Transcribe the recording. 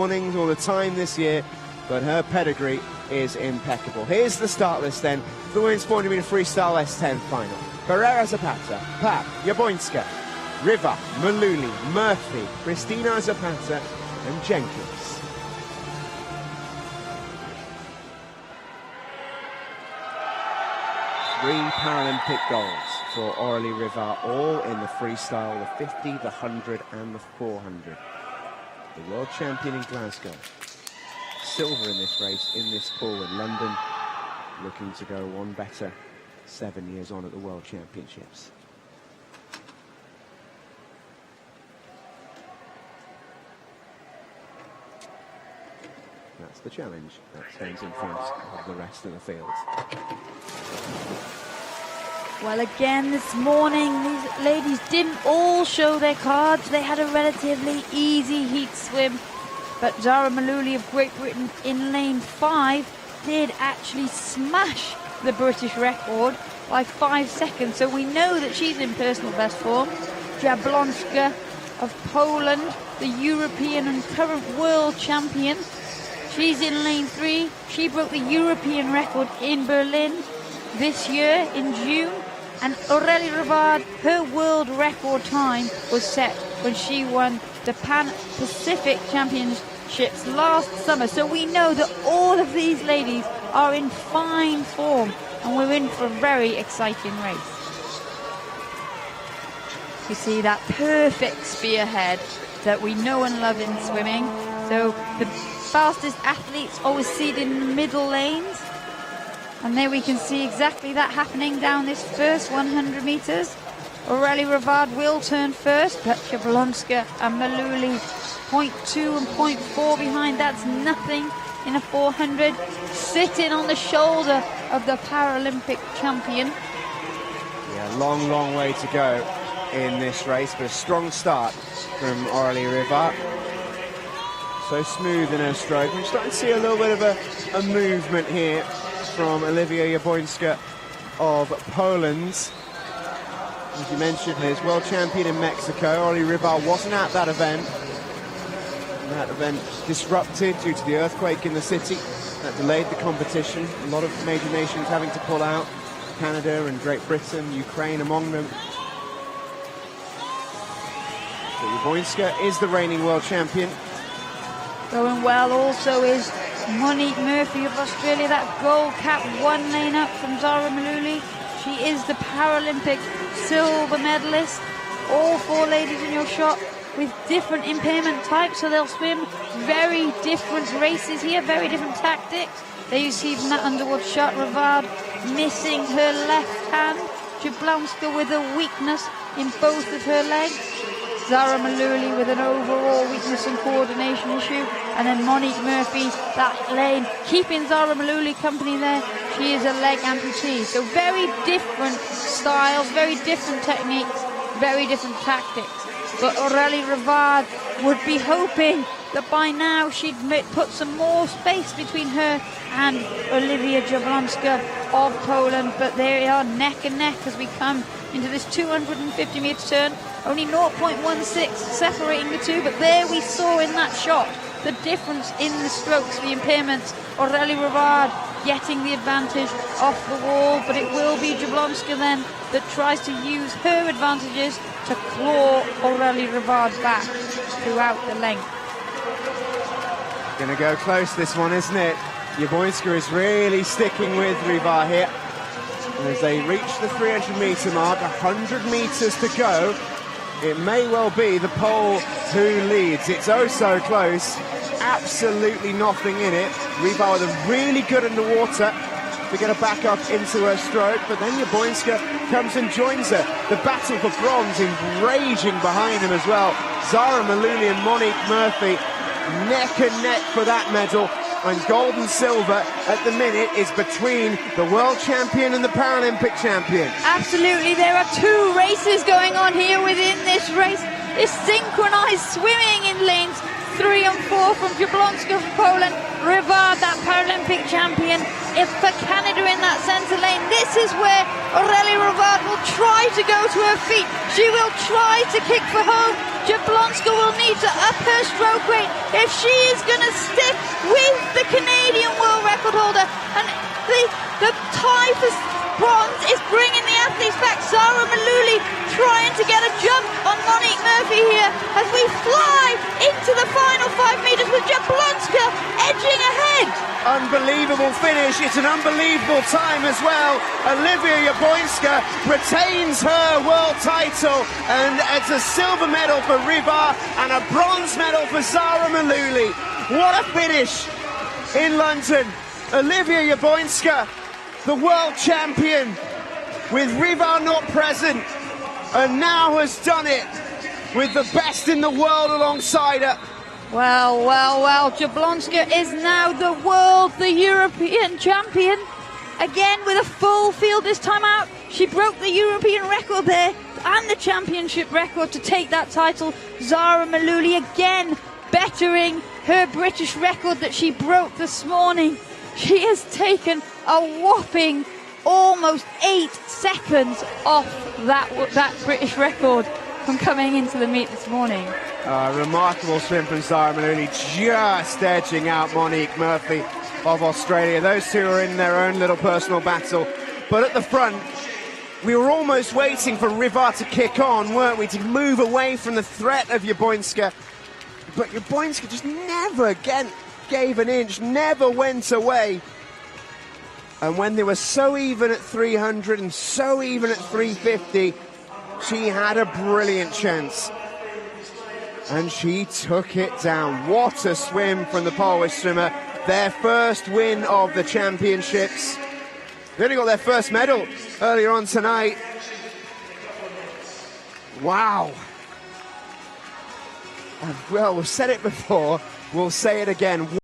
Mornings all the time this year, but her pedigree is impeccable. Here's the start list then for the women's 400m Freestyle S10 final. Barrera Zapata, Pap, Jablońska, Riva, MULLOOLY, Murphy, Christina Zapata and Jenkins. Three Paralympic golds for Aurelie RIVARD, all in the freestyle, the 50, the 100 and the 400. The world champion in Glasgow. Silver in this race, in this pool in London. Looking to go one better 7 years on at the World Championships. That's the challenge that stands in front of the rest of the field. Well, again this morning, these ladies didn't all show their cards. They had a relatively easy heat swim. But Zara MULLOOLY of Great Britain in lane 5 did actually smash the British record by 5 seconds. So we know that she's in personal best form. JABLONSKA of Poland, the European and current world champion. She's in lane 3. She broke the European record in Berlin this year in June. And Aurelie RIVARD, her world record time was set when she won the Pan-Pacific Championships last summer. So we know that all of these ladies are in fine form, and we're in for a very exciting race. You see that perfect spearhead that we know and love in swimming. So the fastest athletes always seed in the middle lanes. And there we can see exactly that happening down this first 100 meters. Aurelie RIVARD will turn first, but JABLONSKA and MULLOOLY 0.2 and 0.4 behind. That's nothing in a 400. Sitting on the shoulder of the Paralympic champion. Yeah, long way to go in this race, but a strong start from Aurelie RIVARD. So smooth in her stroke. We're starting to see a little bit of a movement here from Oliwia Jablońska of Poland. As you mentioned, his world champion in Mexico. Aurelie RIVARD wasn't at that event. That event disrupted due to the earthquake in the city. That delayed the competition. A lot of major nations having to pull out. Canada and Great Britain, Ukraine among them. So Jablońska is the reigning world champion. Going well also is Monique Murphy of Australia, that gold cap 1 lane up from Zara MULLOOLY. She is the Paralympic silver medalist. All 4 ladies in your shot with different impairment types, so they'll swim very different races here, very different tactics. There you see from that underwater shot, RIVARD missing her left hand. JABLONSKA with a weakness in both of her legs. Zara MULLOOLY with an overall weakness and coordination issue. And then Monique Murphy, that lane, keeping Zara MULLOOLY company there. She is a leg amputee. So very different styles, very different techniques, very different tactics. But Aurelie RIVARD would be hoping that by now she'd put some more space between her and Oliwia Jablońska of Poland. But they are neck and neck as we come into this 250-meter turn. Only 0.16 separating the two, but there we saw in that shot the difference in the strokes, the impairments. Aurelie RIVARD getting the advantage off the wall, but it will be Jablońska then that tries to use her advantages to claw Aurelie RIVARD back throughout the length. Gonna go close this one, isn't it? Jablońska is really sticking with RIVARD here. And as they reach the 300-meter mark, 100 meters to go, it may well be the Pole who leads. It's oh so close. Absolutely nothing in it. RIVARD with a really good underwater to get her back up into her stroke, but then Jablońska comes and joins her. The battle for bronze is raging behind him as well. Zara MULLOOLY and Monique Murphy neck and neck for that medal. And gold and silver at the minute is between the world champion and the Paralympic champion. Absolutely, there are 2 races going on here within this race. It's synchronized swimming in lanes 3 and 4 from Jablonska from Poland. Rivard, that Paralympic champion, is for Canada in that centre lane. This is where Aurelie Rivard will try to go to her feet. She will try to kick for home. Jablonska will need to up her stroke rate if she is going to stick with the Canadian world record holder. And the tie for bronze is bringing the athletes back. Zara MULLOOLY trying to get a jump on Monique Murphy here as we fly into the final 5 meters with Jablonska edging ahead. Unbelievable finish. It's an unbelievable time as well. Oliwia Jablonska retains her world title, and it's a silver medal for Rivard and a bronze medal for Zara MULLOOLY. What a finish in London. Oliwia Jablonska, the world champion, with Rivard not present, and now has done it with the best in the world alongside her. Well, well, well, Jablonska is now the world, the European champion. Again with a full field this time out. She broke the European record there and the championship record to take that title. Zara MULLOOLY again bettering her British record that she broke this morning. She has taken a whopping almost 8 seconds off that British record from coming into the meet this morning. Remarkable swim from Zara MULLOOLY, just edging out Monique Murphy of Australia. Those two are in their own little personal battle. But at the front, we were almost waiting for Rivard to kick on, weren't we, to move away from the threat of Jablonska. But Jablonska just never again gave an inch, never went away. And when they were so even at 300 and so even at 350, she had a brilliant chance. And she took it down. What a swim from the Polish swimmer. Their first win of the championships. They only got their first medal earlier on tonight. Wow. And well, we've said it before, we'll say it again.